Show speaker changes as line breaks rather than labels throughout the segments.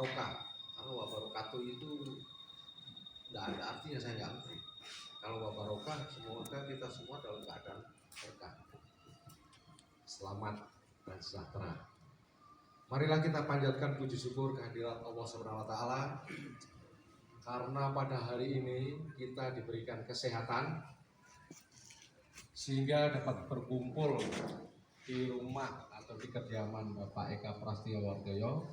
barokah. Karena wa barokatuh itu tidak ada artinya, saya nggak ngerti. Kalau wa barokah, semoga kita semua dalam keadaan berkah, selamat dan sejahtera. Marilah kita panjatkan puji syukur kehadirat Allah Subhanahu wa taala karena pada hari ini kita diberikan kesehatan sehingga dapat berkumpul di rumah atau di kediaman Bapak Eka Prastio Wardoyo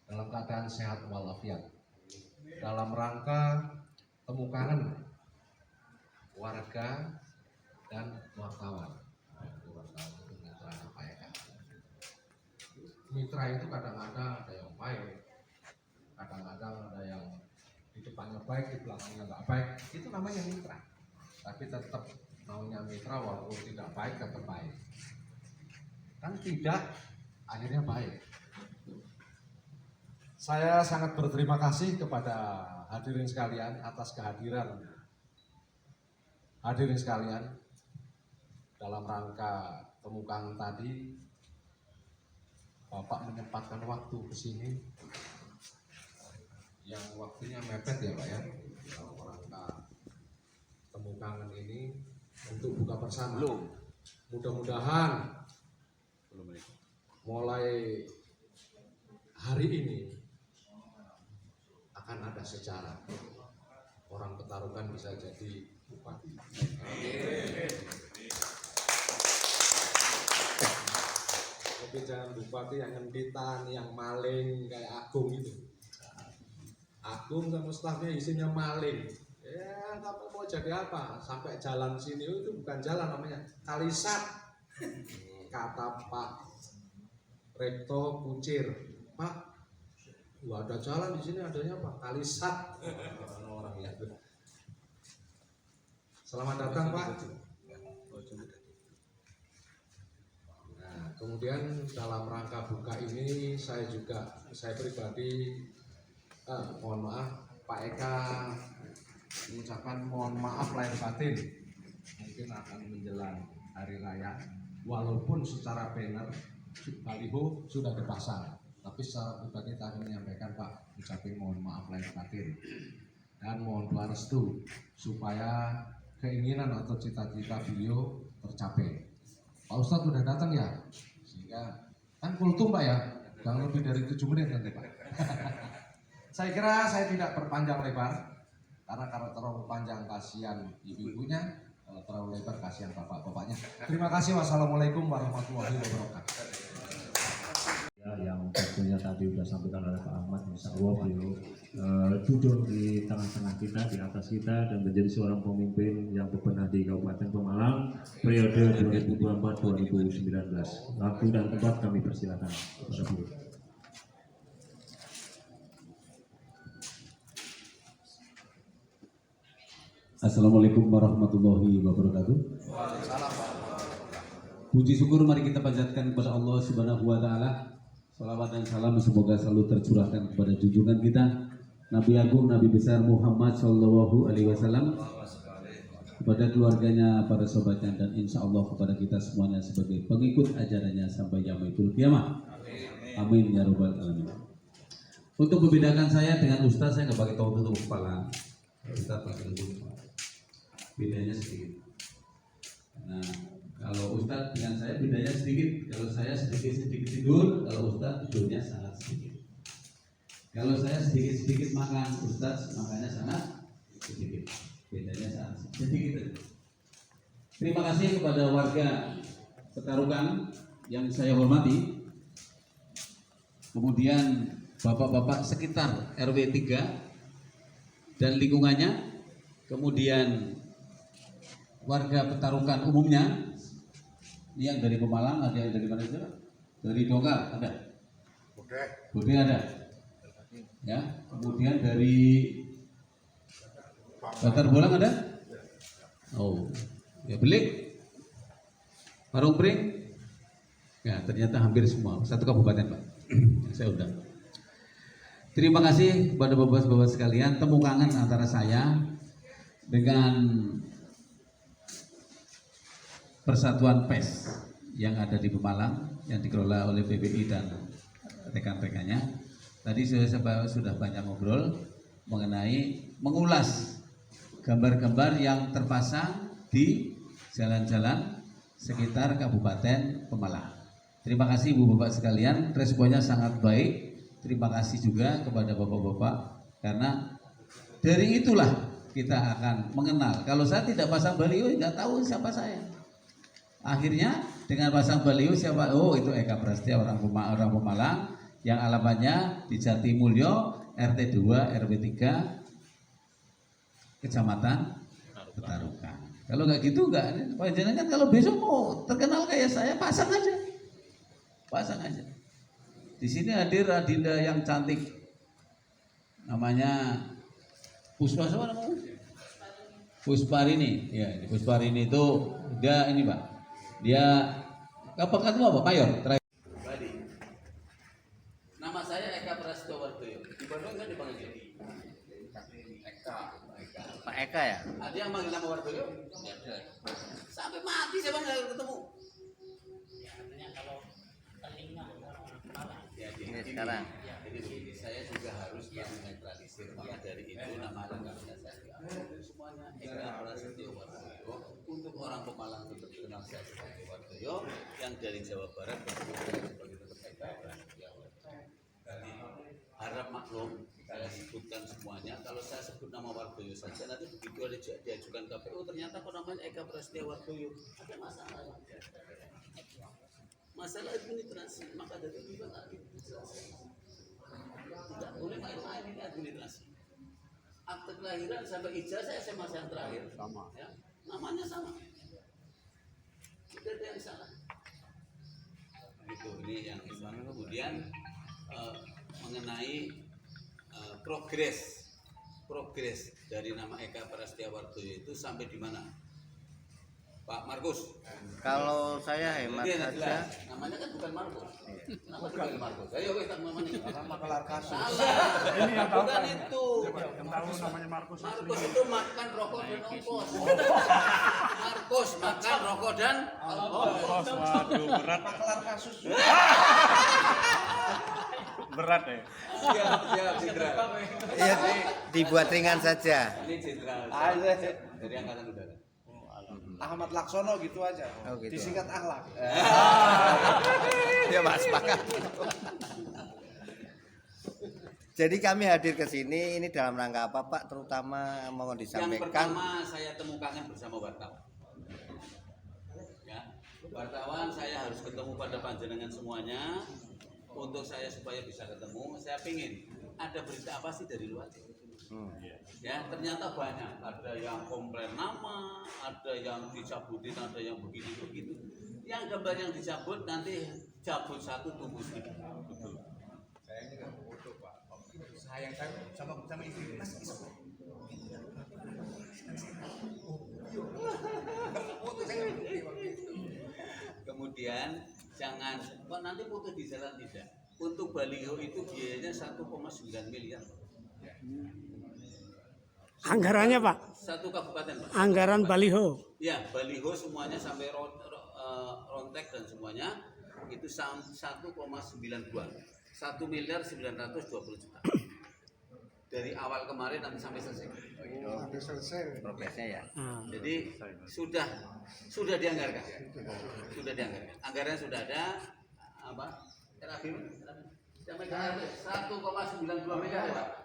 dalam keadaan sehat walafiat dalam rangka temu kangen warga dan wartawan. Mitra itu kadang-kadang ada yang baik, kadang-kadang ada yang di depannya baik, di belakangnya nggak baik. Itu namanya mitra. Tapi tetap maunya mitra walaupun tidak baik tetap baik. Kan tidak, akhirnya baik. Saya sangat berterima kasih kepada hadirin sekalian atas kehadiran hadirin sekalian dalam rangka temu kangen tadi. Bapak menyempatkan waktu ke sini yang waktunya mepet ya Pak ya, dalam rangka temu kangen ini untuk buka bersama. Mudah-mudahan mulai hari ini akan ada sejarah, orang Petarukan bisa jadi bupati. Tapi jangan bupati yang ngenditan, yang maling kayak Agung itu. Agung sama stafnya isinya maling. Ya kamu mau jadi apa? Sampai jalan sini itu bukan jalan namanya, kalisat. Kata Pak Rekto Kucir, Pak, ada jalan di sini adanya Pak, kalisat. Orang ya. Selamat datang Pak. Kemudian dalam rangka buka ini saya pribadi mohon maaf Pak Eka mengucapkan mohon maaf lahir batin, mungkin akan menjelang hari raya walaupun secara banner baliho sudah dipasang, tapi secara pribadi kami menyampaikan Pak ucapin mohon maaf lahir batin dan mohon doa restu supaya keinginan atau cita-cita beliau tercapai. Pak Ustadz sudah datang ya, sehingga kan kultum Pak ya, jangan lebih dari 7 menit nanti Pak. Saya kira saya tidak berpanjang lebar, karena kalau terlalu panjang kasihan ibu-ibunya, kalau terlalu lebar kasihan bapak-bapaknya. Terima kasih, wassalamualaikum warahmatullahi wabarakatuh.
Ya, yang tentunya tadi sudah sampaikan oleh Pak Ahmad, insya Allah beliau duduk di tengah-tengah kita, di atas kita, dan menjadi seorang pemimpin yang berbenah di Kabupaten Pemalang periode 2024-2019. Waktu dan tempat kami persilakan.
Assalamualaikum warahmatullahi wabarakatuh. Puji syukur mari kita panjatkan kepada Allah Subhanahu wa taala. Salawat dan salam semoga selalu tercurahkan kepada junjungan kita Nabi Agung, Nabi besar Muhammad Shallallahu Alaihi Wasallam, kepada keluarganya, para sahabatnya, dan insya Allah kepada kita semuanya sebagai pengikut ajarannya sampai yaumul kiamah. Amin ya rabbal alamin. Untuk membedakan saya dengan Ustaz, saya nggak pakai tahu tutup kepala. Ustaz pakai tutup kepala. Bedanya sedikit. Nah, kalau Ustadz dengan saya bedanya sedikit. Kalau saya sedikit tidur, kalau Ustadz tidurnya sangat sedikit. Kalau saya sedikit makan, Ustadz makannya sangat sedikit. Bedanya sangat sedikit. Terima kasih kepada warga Petarukan yang saya hormati. Kemudian bapak-bapak sekitar RW 3 dan lingkungannya. Kemudian warga Petarukan umumnya. Ini yang dari Pemalang, ada yang dari mana saja? Dari Donggala ada. Bode ada. Ya, kemudian dari Batar Bolang ada? Oh, ya Belik, Parung Pring. Ya, ternyata hampir semua, satu kabupaten Pak. Saya undang. Terima kasih kepada bapak-bapak sekalian. Temu kangen antara saya dengan Persatuan PES yang ada di Pemalang yang dikelola oleh PBI dan rekan-rekannya. Tadi sudah banyak ngobrol mengenai mengulas gambar-gambar yang terpasang di jalan-jalan sekitar Kabupaten Pemalang. Terima kasih Ibu Bapak sekalian, responnya sangat baik. Terima kasih juga kepada Bapak-Bapak karena dari itulah kita akan mengenal. Kalau saya tidak pasang baliho nggak tahu siapa saya. Akhirnya dengan pasang baliho siapa? Oh, itu Eka Prasetya orang Pemalang yang alamatnya di Jatimulyo RT 2 RW 3 Kecamatan Petarukan. Kalau nggak gitu nggak, panjenengan kalau besok mau terkenal kayak saya pasang aja. Di sini hadir adinda yang cantik, namanya Puspa siapa namanya? Pusparini. Ya, Pusparini itu dia ini Pak. Dia kapan ketemu apa? Mayor. Nama saya Eka Prasetya Wardoyo. Di Bandung kan dipanggil jadi Eka.
Pak Eka ya?
Ada yang manggil nama Wardoyo? Ada. Sampai mati saya nggak ketemu.
Ini sekarang.
Jadi begini, saya juga harus menetralisir dari itu nama lengkapnya saya. Semuanya Eka Prasetya Wardoyo. Untuk orang Pemalang tetap kenal saya sebagai Wardoyo, yang dari Jawa Barat sebagai Eka Prasetya Wardoyo. Harap maklum, saya sebutkan semuanya. Kalau saya sebut nama Wardoyo saja, nanti begitu ada diajukan KPU, ternyata kok namanya Eka Prasetya Wardoyo. Ada masalah. Masalah administrasi, maka dari itu juga administrasi. Tidak boleh main-main ini administrasi. Akte kelahiran sampai ijazah SMA yang terakhir sama, ya, namanya sama. Tidak ada yang salah. Itu ini yang Islam. Kemudian mengenai progres dari nama Eka Prasetya Wardoyo itu sampai di mana, Pak Markus?
Kalau saya hemat saja,
Namanya kan bukan Markus. Kenapa dipanggil Markus? Ayo kita namanya.
Maklar kasus.
Salah.
Ini yang tahu
Bukan
kan?
itu.
Yang tahu namanya Markus.
Markus itu makan rokok dan ongkos. Markus makan rokok dan ongkos.
Waduh, berat. Maklar kasus. Berat ya.
Siap, jenderal.
ya dibuat ringan saja.
Ini jenderal. Dari Angkatan Udara.
Ahmad Laksono gitu aja.
Oh, gitu.
Disingkat akhlak.
Ya Mas, sepakat. Jadi kami hadir ke sini ini dalam rangka apa Pak? Terutama mohon
Yang
disampaikan.
pertama saya temukan bersama wartawan. Ya, wartawan saya harus ketemu pada panjenengan semuanya. Untuk saya supaya bisa ketemu, saya pingin ada berita apa sih dari luar? Ya, ternyata banyak. Ada yang komplain nama, ada yang dicabutin, ada yang begitu. Yang gambar yang dicabut nanti cabut satu tunggu sedikit. Betul.
Saya juga foto Pak. Sayang kan sama istri Mas.
Kemudian jangan kok nanti foto di jalan tidak. Untuk baliho itu biayanya 1,9 miliar.
Anggarannya Pak,
Satu kabupaten Pak.
anggaran baliho.
Ya, baliho semuanya sampai rontek dan semuanya itu 1,92. 1 miliar 920 juta. Dari awal kemarin sampai selesai.
Progresnya ya.
Jadi sudah dianggarkan. Anggaran sudah ada apa? Terakhir 1,92 miliar ya Pak.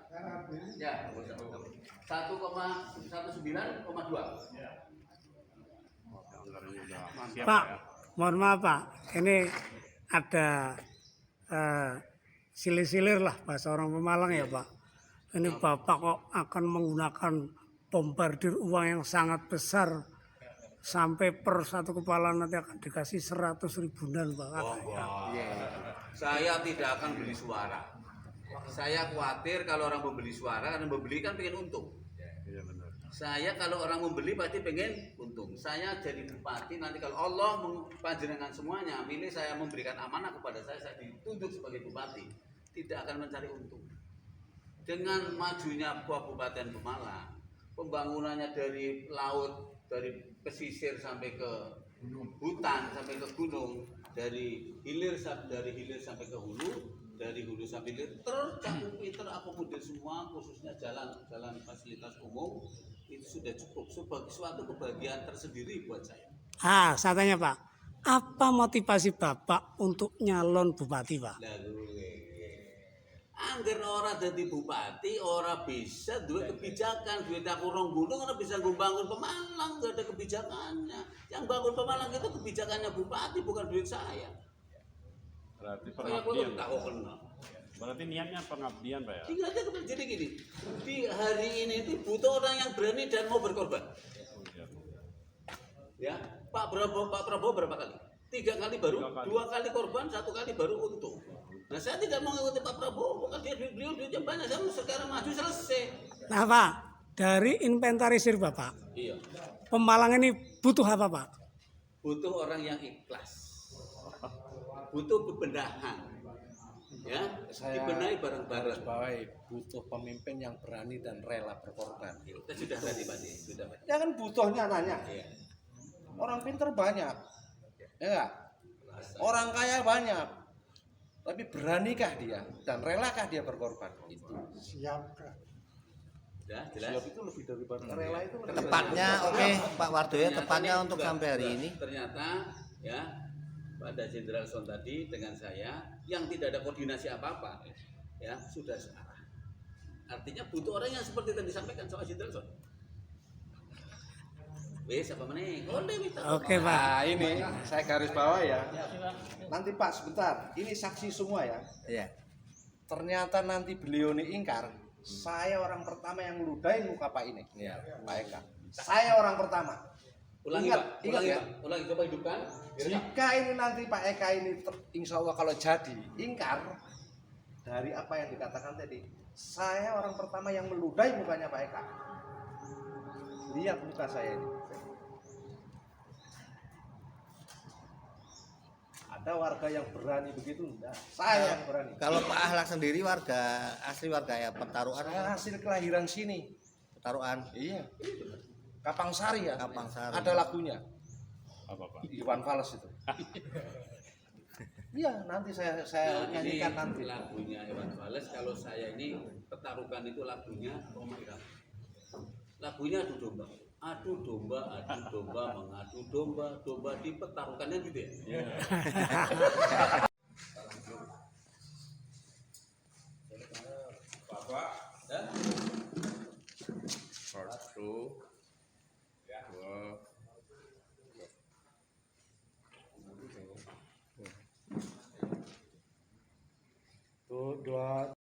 Ya, 1,19,2.
Pak, mohon maaf Pak, ini ada silir-silir lah bahasa orang Pemalang ya Pak. Ini Bapak kok akan menggunakan bombardir uang yang sangat besar sampai per satu kepala nanti akan dikasih 100 ribuan Pak katanya.
Saya tidak akan beli suara. Saya khawatir kalau orang membeli suara karena membeli kan pengen untung. Saya kalau orang membeli pasti pengen untung. Saya jadi bupati nanti kalau Allah panjenengan semuanya milih saya memberikan amanah kepada saya ditunjuk sebagai bupati, tidak akan mencari untung. Dengan majunya Kabupaten Pemalang, pembangunannya dari laut, dari pesisir sampai ke hutan, sampai ke gunung, dari hilir sampai ke hulu, dari hulu untuk sabilillah tercakupi terakomodir semua, khususnya jalan fasilitas umum itu sudah cukup sebagai suatu kebahagiaan tersendiri buat saya.
Saya tanya Pak, apa motivasi Bapak untuk nyalon bupati Pak?
Lalu angger ora dadi bupati ora bisa duit kebijakan, duit aku rong gunung ora bisa bangun Pemalang, nggak ada kebijakannya. Yang bangun Pemalang itu kebijakannya bupati, bukan duit saya.
Berarti
Saya
pengabdian.
belum tahu kenal.
Berarti niatnya pengabdian, Pak ya?
Tinggal aja jadi gini, di hari ini itu butuh orang yang berani dan mau berkorban. Ya, Pak Prabowo berapa kali? 3 kali baru, 2 kali korban, 1 kali baru untung. Nah saya tidak mau mengikuti Pak Prabowo, kan beliau duitnya banyak, saya sekarang maju selesai.
Nah Pak, dari inventarisir Bapak,
Iya,
Pemalang ini butuh apa Pak?
butuh orang yang ikhlas, butuh bebendahan, ya, dibenahi bareng-bareng.
Baik, butuh pemimpin yang berani dan rela berkorban.
Kita sudah tadi Pak, sudah Pak.
Ya kan butuhnya nanya.
Iya.
Orang pinter banyak, ya enggak? Orang kaya banyak, tapi beranikah dia dan relakah dia berkorban? Itu.
Sudah jelas.
Itu lebih daripada rela itu.
Tepatnya oke Pak Wardoyo, tepatnya
nih
untuk
juga,
sampai hari ini.
ternyata ya pada Jenderal Son tadi dengan saya yang tidak ada koordinasi apa-apa ya sudah searah. Artinya butuh orang yang seperti tadi disampaikan soal Jenderal Son. Wes apa meneh?
Oke Pak.
Nah ini saya garis bawah ya. Nanti Pak sebentar, ini saksi semua ya.
Iya.
Ternyata nanti beliau ini ingkar. Saya orang pertama yang meludahi muka Pak ini.
Iya.
Pak Eka. Saya orang pertama.
Ulangi
Ingat,
Pak,
ingat
ulangi
ya.
Pak, ulangi coba hidupkan.
Jika ini nanti Pak Eka ini insya Allah kalau jadi ingkar dari apa yang dikatakan tadi, saya orang pertama yang meludahi mukanya Pak Eka. Lihat muka saya ini. Ada warga yang berani begitu enggak? Saya yang berani.
Kalau Pak Ahlak sendiri warga asli warga ya Petaruan.
Saya hasil kelahiran sini.
Petaruan.
Iya. Kapangsari ya.
Kapangsari.
Ada lagunya.
Apa, Pak?
Iwan Fals itu. Iya, nanti saya
Nah,
nyanyikan
ini
nanti.
lagunya Iwan Fals. Kalau saya ini Petarukan itu lagunya Roma Irama. Lagunya adu domba. Adu domba, mengadu domba, domba di petarukannya gitu ya.
Bapak,
Ya?
satu, dua,
Tuh, dua